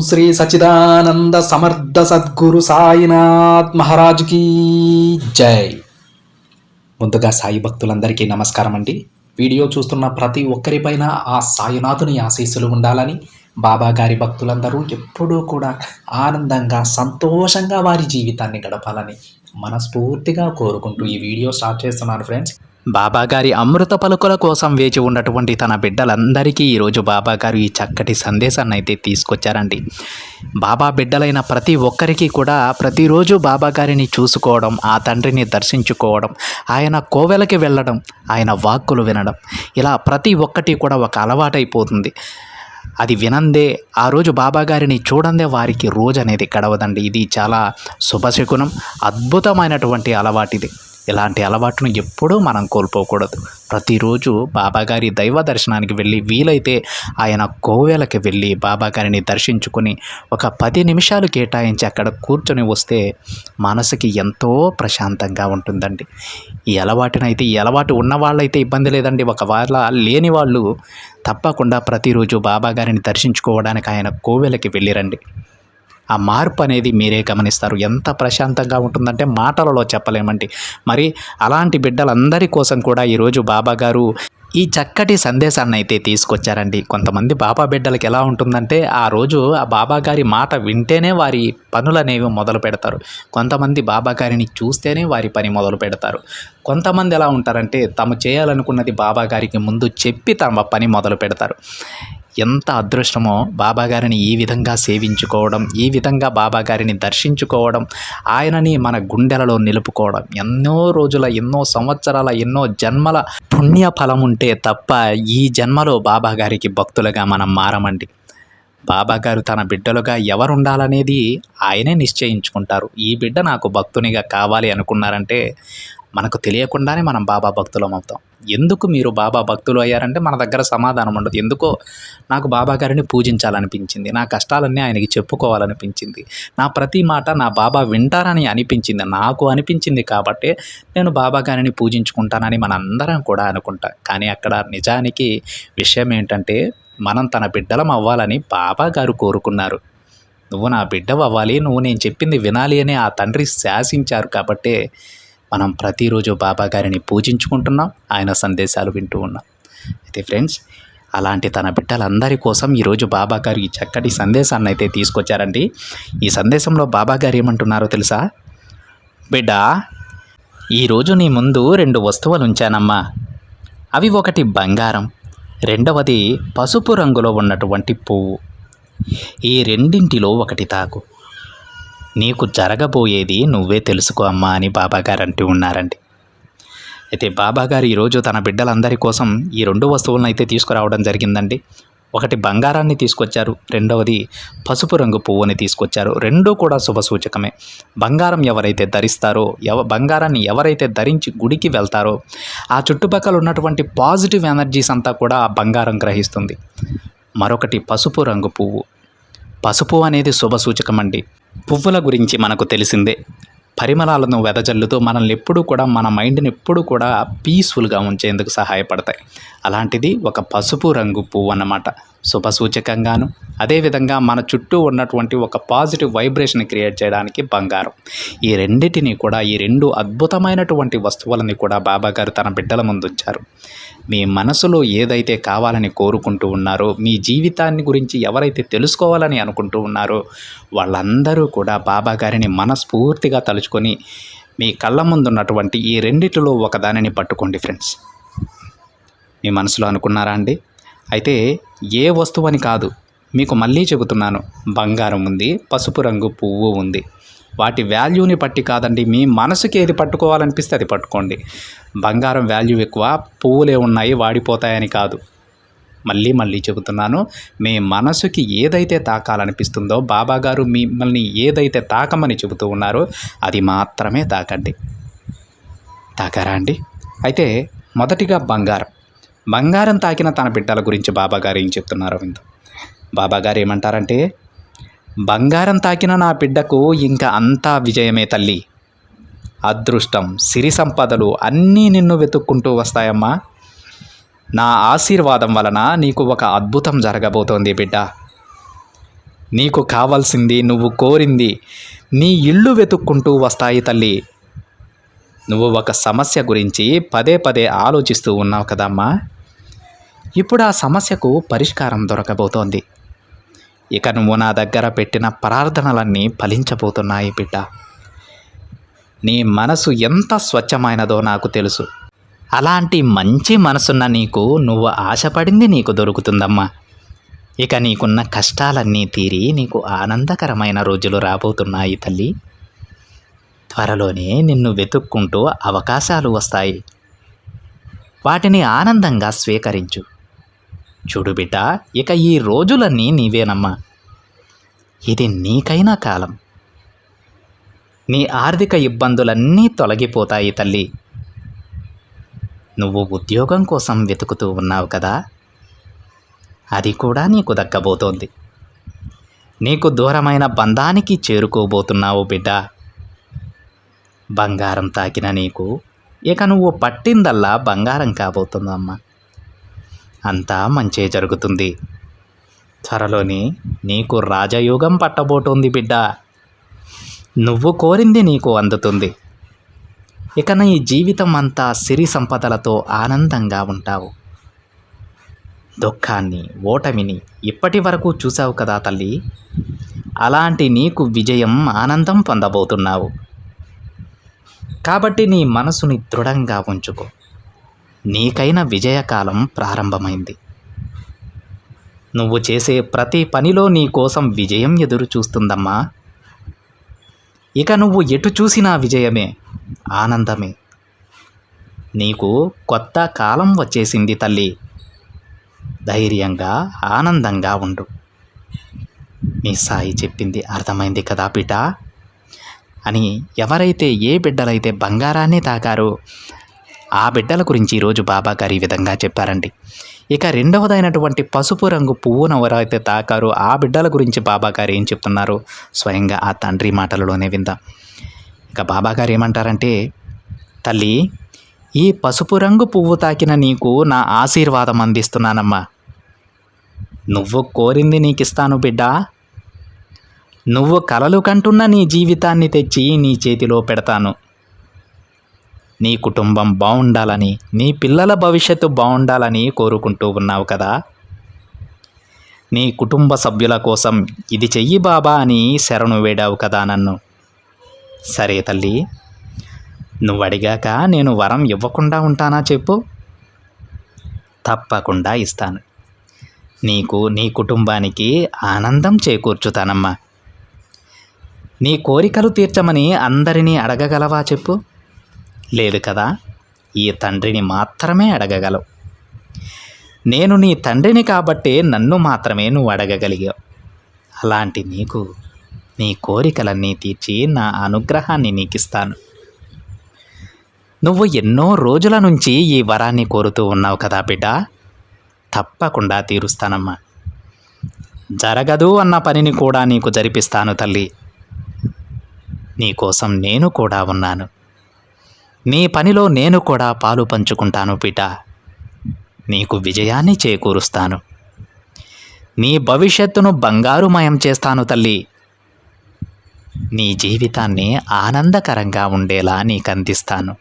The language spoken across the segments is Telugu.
శ్రీ సచిదానంద సమర్థ సద్గురు సాయినాథ్ మహారాజుకి జై. ముందుగా సాయి భక్తులందరికీ నమస్కారం అండి. వీడియో చూస్తున్న ప్రతి ఒక్కరిపైన ఆ సాయినాథుని ఆశీస్సులు ఉండాలని, బాబా గారి భక్తులందరూ ఎప్పుడూ కూడా ఆనందంగా సంతోషంగా వారి జీవితాన్ని గడపాలని మనస్ఫూర్తిగా కోరుకుంటూ ఈ వీడియో స్టార్ట్ చేస్తున్నాను ఫ్రెండ్స్. బాబాగారి అమృత పలుకుల కోసం వేచి ఉన్నటువంటి తన బిడ్డలందరికీ ఈరోజు బాబాగారు ఈ చక్కటి సందేశాన్ని అయితే తీసుకొచ్చారండి. బాబా బిడ్డలైన ప్రతి ఒక్కరికి కూడా ప్రతిరోజు బాబాగారిని చూసుకోవడం, ఆ తండ్రిని దర్శించుకోవడం, ఆయన కోవెలకి వెళ్ళడం, ఆయన వాక్కులు వినడం, ఇలా ప్రతి ఒక్కటి కూడా ఒక అలవాటైపోతుంది. అది వినందే, ఆ రోజు బాబాగారిని చూడందే వారికి రోజు అనేది గడవదండి. ఇది చాలా శుభశకునం, అద్భుతమైనటువంటి అలవాటిది. ఇలాంటి అలవాటును ఎప్పుడూ మనం కోల్పోకూడదు. ప్రతిరోజు బాబాగారి దైవ దర్శనానికి వెళ్ళి, వీలైతే ఆయన కోవెలకి వెళ్ళి బాబాగారిని దర్శించుకొని ఒక 10 నిమిషాలు కేటాయించి అక్కడ కూర్చొని వస్తే మనసుకి ఎంతో ప్రశాంతంగా ఉంటుందండి. ఈ అలవాటు ఉన్న వాళ్ళైతే ఇబ్బంది లేదండి. ఒకవేళ లేని వాళ్ళు తప్పకుండా ప్రతిరోజు బాబాగారిని దర్శించుకోవడానికి ఆయన కోవెలకి వెళ్ళిరండి. ఆ మార్పు అనేది మీరే గమనిస్తారు. ఎంత ప్రశాంతంగా ఉంటుందంటే మాటలలో చెప్పలేమండి. మరి అలాంటి బిడ్డలందరి కోసం కూడా ఈరోజు బాబాగారు ఈ చక్కటి సందేశాన్ని అయితే తీసుకొచ్చారండి. కొంతమంది బాబా బిడ్డలకి ఎలా ఉంటుందంటే, ఆ రోజు ఆ బాబాగారి మాట వింటేనే వారి పనులు అనేవి మొదలు పెడతారు. కొంతమంది బాబాగారిని చూస్తేనే వారి పని మొదలు పెడతారు. కొంతమంది ఎలా ఉంటారంటే, తాము చేయాలనుకున్నది బాబాగారికి ముందు చెప్పి తమ పని మొదలు పెడతారు. ఎంత అదృష్టమో బాబాగారిని ఈ విధంగా సేవించుకోవడం, ఈ విధంగా బాబాగారిని దర్శించుకోవడం, ఆయనని మన గుండెలలో నిలుపుకోవడం. ఎన్నో రోజుల, ఎన్నో సంవత్సరాల, ఎన్నో జన్మల పుణ్య ఫలం ఉంటే తప్ప ఈ జన్మలో బాబాగారికి భక్తులుగా మనం మారమండి. బాబాగారు తన బిడ్డలుగా ఎవరు ఉండాలనేది ఆయనే నిశ్చయించుకుంటారు. ఈ బిడ్డ నాకు భక్తునిగా కావాలి అనుకున్నారంటే మనకు తెలియకుండానే మనం బాబా భక్తులం అవుతాం. ఎందుకు మీరు బాబా భక్తులు అయ్యారంటే మన దగ్గర సమాధానం ఉండదు. ఎందుకో నాకు బాబా గారిని పూజించాలనిపించింది, నా కష్టాలన్నీ ఆయనకి చెప్పుకోవాలనిపించింది, నా ప్రతి మాట నా బాబా వింటారని అనిపించింది, నాకు అనిపించింది కాబట్టి నేను బాబా గారిని పూజించుకుంటానని మనందరం కూడా అనుకుంటాం. కానీ అక్కడ నిజానికి విషయం ఏంటంటే, మనం తన బిడ్డలం అవ్వాలని బాబా గారు కోరుకున్నారు. నువ్వు నా బిడ్డవు అవ్వాలి, నువ్వు నేను చెప్పింది వినాలి అని ఆ తండ్రి శాసించారు. కాబట్టే మనం ప్రతిరోజు బాబా గారిని పూజించుకుంటున్నాం, ఆయన సందేశాలు వింటూ ఉన్నాం. అయితే ఫ్రెండ్స్, అలాంటి తన బిడ్డలందరి కోసం ఈరోజు బాబా గారు ఈ చక్కటి సందేశాన్ని అయితే తీసుకొచ్చారండి. ఈ సందేశంలో బాబా గారు ఏమంటున్నారో తెలుసా? బిడ్డ, ఈరోజు నీ ముందు 2 వస్తువులు ఉంచానమ్మా. అవి ఒకటి బంగారం, రెండవది పసుపు రంగులో ఉన్నటువంటి పువ్వు. ఈ రెండింటిలో ఒకటి తాకు. నీకు జరగబోయేది నువ్వే తెలుసుకో అమ్మా అని బాబాగారు అంటూ ఉన్నారండి. అయితే బాబాగారు ఈరోజు తన బిడ్డలందరి కోసం ఈ 2 వస్తువులను అయితే తీసుకురావడం జరిగిందండి. ఒకటి బంగారాన్ని తీసుకొచ్చారు, రెండవది పసుపు రంగు పువ్వుని తీసుకొచ్చారు. రెండూ కూడా శుభసూచకమే. బంగారం ఎవరైతే ధరిస్తారో, బంగారాన్ని ఎవరైతే ధరించి గుడికి వెళ్తారో ఆ చుట్టుపక్కల ఉన్నటువంటి పాజిటివ్ ఎనర్జీస్ అంతా కూడా ఆ బంగారం గ్రహిస్తుంది. మరొకటి పసుపు రంగు పువ్వు. పసుపు అనేది శుభసూచకం అండి. పువ్వుల గురించి మనకు తెలిసిందే. పరిమళాలను వెదజల్లుతూ మనల్ని ఎప్పుడూ కూడా, మన మైండ్ని ఎప్పుడూ కూడా పీస్ఫుల్గా ఉంచేందుకు సహాయపడతాయి. అలాంటిది ఒక పసుపు రంగు పువ్వు అన్నమాట. శుభసూచకంగాను, అదేవిధంగా మన చుట్టూ ఉన్నటువంటి ఒక పాజిటివ్ వైబ్రేషన్ క్రియేట్ చేయడానికి బంగారం. ఈ రెండింటినీ కూడా, ఈ 2 అద్భుతమైనటువంటి వస్తువులని కూడా బాబాగారు తన బిడ్డల ముందు ఉంచారు. మీ మనసులో ఏదైతే కావాలని కోరుకుంటూ ఉన్నారో, మీ జీవితాన్ని గురించి ఎవరైతే తెలుసుకోవాలని అనుకుంటూ ఉన్నారో వాళ్ళందరూ కూడా బాబాగారిని మనస్ఫూర్తిగా తలుచుకొని మీ కళ్ళ ముందున్నటువంటి ఈ రెండిటిలో ఒకదానిని పట్టుకోండి ఫ్రెండ్స్. మీ మనసులో అనుకున్నారా అండి? అయితే ఏ వస్తువు అని కాదు, మీకు మళ్ళీ చెబుతున్నాను, బంగారం ఉంది, పసుపు రంగు పువ్వు ఉంది. వాటి వాల్యూని బట్టి కాదండి, మీ మనసుకి ఏది పట్టుకోవాలనిపిస్తే అది పట్టుకోండి. బంగారం వాల్యూ ఎక్కువ, పువ్వులే ఉన్నాయి వాడిపోతాయని కాదు. మళ్ళీ చెబుతున్నాను, మీ మనసుకి ఏదైతే తాకాలనిపిస్తుందో, బాబాగారు మిమ్మల్ని ఏదైతే తాకమని చెబుతూ ఉన్నారో అది మాత్రమే తాకండి. తాకారా అండి? అయితే మొదటిగా బంగారం తాకిన తన బిడ్డల గురించి బాబాగారు ఏం చెప్తున్నారో విందాం. బాబాగారు ఏమంటారంటే, బంగారం తాకిన నా బిడ్డకు ఇంకా అంతా విజయమే తల్లి. అదృష్టం, సిరి సంపదలు అన్నీ నిన్ను వెతుక్కుంటూ వస్తాయమ్మా. నా ఆశీర్వాదం వలన నీకు ఒక అద్భుతం జరగబోతోంది బిడ్డ. నీకు కావాల్సింది, నువ్వు కోరింది నీ ఇల్లు వెతుక్కుంటూ వస్తాయి తల్లి. నువ్వు ఒక సమస్య గురించి పదే పదే ఆలోచిస్తూ ఉన్నావు కదమ్మా. ఇప్పుడు ఆ సమస్యకు పరిష్కారం దొరకబోతోంది. ఇక నువ్వు నా దగ్గర పెట్టిన ప్రార్థనలన్నీ ఫలించబోతున్నాయి బిడ్డ. నీ మనసు ఎంత స్వచ్ఛమైనదో నాకు తెలుసు. అలాంటి మంచి మనసున్న నీకు నువ్వు ఆశపడింది నీకు దొరుకుతుందమ్మా. ఇక నీకున్న కష్టాలన్నీ తీరి నీకు ఆనందకరమైన రోజులు రాబోతున్నాయి తల్లి. త్వరలోనే నిన్ను వెతుక్కుంటూ అవకాశాలు వస్తాయి. వాటిని ఆనందంగా స్వీకరించు. చూడు బిడ్డ, ఇక ఈ రోజులన్నీ నీవేనమ్మా. ఇది నీకైనా కాలం. నీ ఆర్థిక ఇబ్బందులన్నీ తొలగిపోతాయి తల్లి. నువ్వు ఉద్యోగం కోసం వెతుకుతూ ఉన్నావు కదా, అది కూడా నీకు దక్కబోతోంది. నీకు దూరమైన బంధానికి చేరుకోబోతున్నావు బిడ్డ. బంగారం తాకిన నీకు ఇక నువ్వు పట్టిందల్లా బంగారం కాబోతుందమ్మా. అంతా మంచే జరుగుతుంది. త్వరలోనే నీకు రాజయోగం పట్టబోతోంది బిడ్డ. నువ్వు కోరింది నీకు అందుతుంది. ఇక నీ జీవితం అంతా సిరి సంపదలతో ఆనందంగా ఉంటావు. దుఃఖాన్ని, ఓటమిని ఇప్పటి వరకు చూసావు కదా తల్లి. అలాంటి నీకు విజయం, ఆనందం పొందబోతున్నావు. కాబట్టి నీ మనసుని దృఢంగా ఉంచుకో. నీకైన విజయకాలం ప్రారంభమైంది. నువ్వు చేసే ప్రతి పనిలో నీ కోసం విజయం ఎదురు చూస్తుందమ్మా. ఇక నువ్వు ఎటు చూసినా విజయమే, ఆనందమే. నీకు కొత్త కాలం వచ్చేసింది తల్లి. ధైర్యంగా, ఆనందంగా ఉండు. నీ సాయి చెప్పింది అర్థమైంది కదా బిడ్డ అని ఎవరైతే ఏ బిడ్డలైతే బంగారాన్ని తాకారో ఆ బిడ్డల గురించి ఈరోజు బాబా గారు ఈ విధంగా చెప్పారండి. ఇక రెండవదైనటువంటి పసుపు రంగు పువ్వును ఎవరైతే తాకారో ఆ బిడ్డల గురించి బాబా గారు ఏం చెప్తున్నారో స్వయంగా ఆ తండ్రి మాటలలోనే విందాం. ఇక బాబా గారు ఏమంటారంటే, తల్లి, ఈ పసుపు రంగు పువ్వు తాకిన నీకు నా ఆశీర్వాదం అందిస్తున్నానమ్మా. నువ్వు కోరింది నీకు ఇస్తాను బిడ్డ. నువ్వు కలలు కంటున్న నీ జీవితాన్ని తెచ్చి నీ చేతిలో పెడతాను. నీ కుటుంబం బాగుండాలని, నీ పిల్లల భవిష్యత్తు బాగుండాలని కోరుకుంటూ ఉన్నావు కదా. నీ కుటుంబ సభ్యుల కోసం ఇది చెయ్యి బాబా అని శరణు వేడావు కదా నన్ను. సరే తల్లి, నువ్వు అడిగాక నేను వరం ఇవ్వకుండా ఉంటానా చెప్పు? తప్పకుండా ఇస్తాను. నీకు, నీ కుటుంబానికి ఆనందం చేకూర్చుతానమ్మా. నీ కోరికలు తీర్చమని అందరినీ అడగగలవా చెప్పు? లేదు కదా. ఈ తండ్రిని మాత్రమే అడగగలవు. నేను నీ తండ్రిని కాబట్టే నన్ను మాత్రమే నువ్వు అడగగలిగావు. అలాంటి నీకు నీ కోరికలన్నీ తీర్చి నా అనుగ్రహాన్ని నీకిస్తాను. నువ్వు ఎన్నో రోజుల నుంచి ఈ వరాన్ని కోరుతూ ఉన్నావు కదా బిడ్డ. తప్పకుండా తీరుస్తానమ్మా. జరగదు అన్న పనిని కూడా నీకు జరిపిస్తాను తల్లి. నీకోసం నేను కూడా ఉన్నాను. నీ పనిలో నేను కూడా పాలు పంచుకుంటాను బిడ్డ. నీకు విజయాన్ని చేకూరుస్తాను. నీ భవిష్యత్తును బంగారుమయం చేస్తాను తల్లి. నీ జీవితాన్ని ఆనందకరంగా ఉండేలా నీకు అందిస్తాను.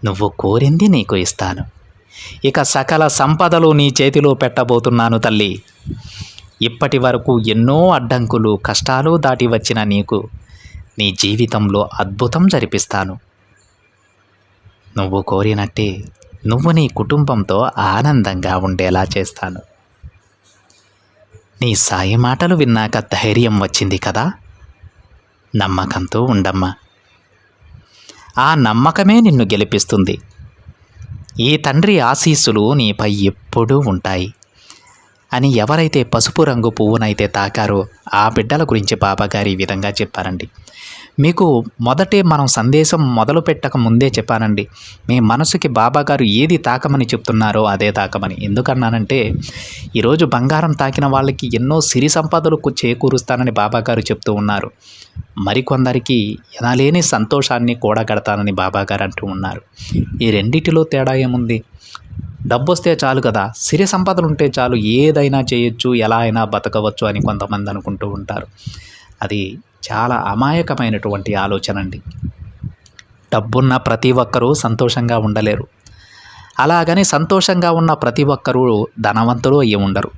నువ్వు కోరింది నీకు ఇస్తాను. ఇక సకల సంపదలు నీ చేతిలో పెట్టబోతున్నాను తల్లి. ఇప్పటి వరకు ఎన్నో అడ్డంకులు, కష్టాలు దాటి వచ్చిన నీకు నీ జీవితంలో అద్భుతం జరిపిస్తాను. నువ్వు కోరినట్టే నువ్వు నీ కుటుంబంతో ఆనందంగా ఉండేలా చేస్తాను. నీ సాయి మాటలు విన్నాక ధైర్యం వచ్చింది కదా. నమ్మకంతో ఉండమ్మా. ఆ నమ్మకమే నిన్ను గెలిపిస్తుంది. ఈ తండ్రి ఆశీస్సులు నీపై ఎప్పుడూ ఉంటాయి అని ఎవరైతే పసుపు రంగు పువ్వునైతే తాకారో ఆ బిడ్డల గురించి బాబాగారు ఈ విధంగా చెప్పారండి. మీకు మొదటే మనం సందేశం మొదలు పెట్టక ముందే చెప్పానండి, మీ మనసుకి బాబాగారు ఏది తాకమని చెప్తున్నారో అదే తాకమని. ఎందుకన్నానంటే ఈరోజు బంగారం తాకిన వాళ్ళకి ఎన్నో సిరి సంపదలకు చేకూరుస్తానని బాబాగారు చెప్తూ ఉన్నారు. మరికొందరికి ఎనలేని సంతోషాన్ని కూడగడతానని బాబాగారు అంటూ ఉన్నారు. ఈ రెండిటిలో తేడా ఏముంది? డబ్బు వస్తే చాలు కదా, సిరి సంపదలు ఉంటే చాలు, ఏదైనా చేయొచ్చు, ఎలా అయినా బతకవచ్చు అని కొంతమంది అనుకుంటూ ఉంటారు. అది చాలా అమాయకమైనటువంటి ఆలోచన అండి. డబ్బున్న ప్రతి ఒక్కరూ సంతోషంగా ఉండలేరు. అలాగని సంతోషంగా ఉన్న ప్రతి ఒక్కరూ ధనవంతులు అయ్యి ఉండరు.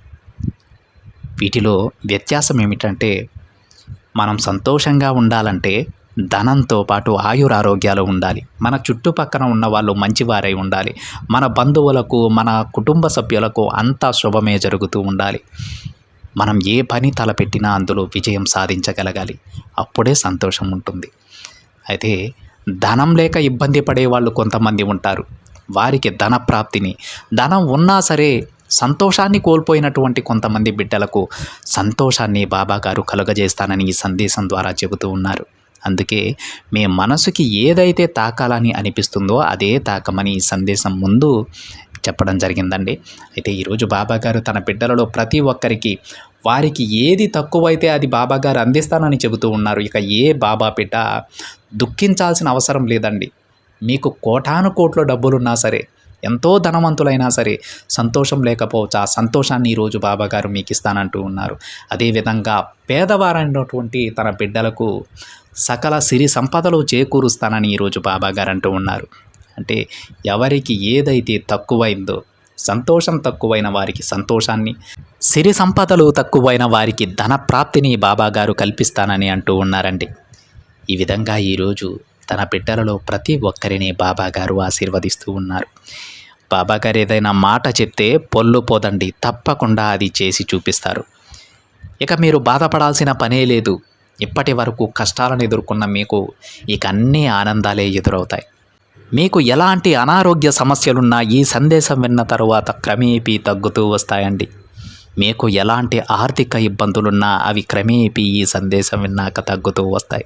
వీటిలో వ్యత్యాసం ఏమిటంటే, మనం సంతోషంగా ఉండాలంటే ధనంతో పాటు ఆయురారోగ్యాలు ఉండాలి. మన చుట్టుపక్కన ఉన్న వాళ్ళు మంచివారై ఉండాలి. మన బంధువులకు, మన కుటుంబ సభ్యులకు అంతా శుభమే జరుగుతూ ఉండాలి. మనం ఏ పని తలపెట్టినా అందులో విజయం సాధించగలగాలి. అప్పుడే సంతోషం ఉంటుంది. అయితే ధనం లేక ఇబ్బంది పడే వాళ్ళు కొంతమంది ఉంటారు. వారికి ధన ప్రాప్తిని, ధనం ఉన్నా సరే సంతోషాన్ని కోల్పోయినటువంటి కొంతమంది బిడ్డలకు సంతోషాన్ని బాబాగారు కలుగజేస్తానని ఈ సందేశం ద్వారా చెబుతూ ఉన్నారు. అందుకే మీ మనసుకి ఏదైతే తాకాలని అనిపిస్తుందో అదే తాకమని ఈ సందేశం ముందు చెప్పడం జరిగిందండి. అయితే ఈరోజు బాబాగారు తన బిడ్డలలో ప్రతి ఒక్కరికి వారికి ఏది తక్కువైతే అది బాబాగారు అందిస్తానని చెబుతూ ఉన్నారు. ఇక ఏ బాబా బిడ్డ దుఃఖించాల్సిన అవసరం లేదండి. మీకు కోటాను కోట్ల డబ్బులున్నా సరే, ఎంతో ధనవంతులైనా సరే సంతోషం లేకపోవచ్చు. ఆ సంతోషాన్ని ఈరోజు బాబాగారు మీకు ఇస్తానంటూ ఉన్నారు. అదేవిధంగా పేదవారైనటువంటి తన బిడ్డలకు సకల సిరి సంపదలు చేకూరుస్తానని ఈరోజు బాబాగారు అంటూ ఉన్నారు. అంటే ఎవరికి ఏదైతే తక్కువైందో, సంతోషం తక్కువైన వారికి సంతోషాన్ని, సిరి సంపదలు తక్కువైన వారికి ధన ప్రాప్తిని బాబాగారు కల్పిస్తానని అంటూ ఉన్నారండి. ఈ విధంగా ఈరోజు తన బిడ్డలలో ప్రతి ఒక్కరిని బాబాగారు ఆశీర్వదిస్తూ ఉన్నారు. బాబాగారు ఏదైనా మాట చెప్తే పొల్లు పోదండి, తప్పకుండా అది చేసి చూపిస్తారు. ఇక మీరు బాధపడాల్సిన పనే లేదు. ఇప్పటి వరకు కష్టాలను ఎదుర్కొన్న మీకు ఇక అన్ని ఆనందాలే ఎదురవుతాయి. మీకు ఎలాంటి అనారోగ్య సమస్యలున్నా ఈ సందేశం విన్న తరువాత క్రమేపీ తగ్గుతూ వస్తాయండి. మీకు ఎలాంటి ఆర్థిక ఇబ్బందులున్నా అవి క్రమేపీ ఈ సందేశం విన్నాక తగ్గుతూ వస్తాయి.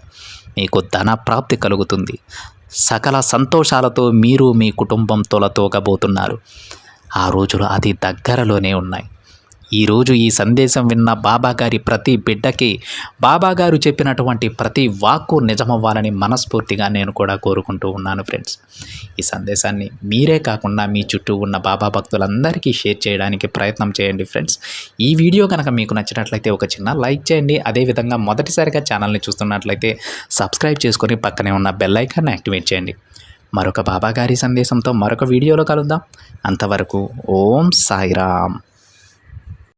మీకు ధన ప్రాప్తి కలుగుతుంది. సకల సంతోషాలతో మీరు మీ కుటుంబం తొలతూగబోతున్నారు. ఆ రోజులు అతి దగ్గరలోనే ఉన్నాయి. ఈరోజు ఈ సందేశం విన్న బాబాగారి ప్రతి బిడ్డకి బాబాగారు చెప్పినటువంటి ప్రతి వాక్కు నిజమవ్వాలని మనస్ఫూర్తిగా నేను కూడా కోరుకుంటూ ఉన్నాను ఫ్రెండ్స్. ఈ సందేశాన్ని మీరే కాకుండా మీ చుట్టూ ఉన్న బాబా భక్తులందరికీ షేర్ చేయడానికి ప్రయత్నం చేయండి ఫ్రెండ్స్. ఈ వీడియో కనుక మీకు నచ్చినట్లయితే ఒక చిన్న లైక్ చేయండి. అదేవిధంగా మొదటిసారిగా ఛానల్ని చూస్తున్నట్లయితే సబ్స్క్రైబ్ చేసుకొని పక్కనే ఉన్న బెల్ ఐకాన్ని యాక్టివేట్ చేయండి. మరొక బాబాగారి సందేశంతో మరొక వీడియోలో కలుద్దాం. అంతవరకు ఓం సాయిరామ్.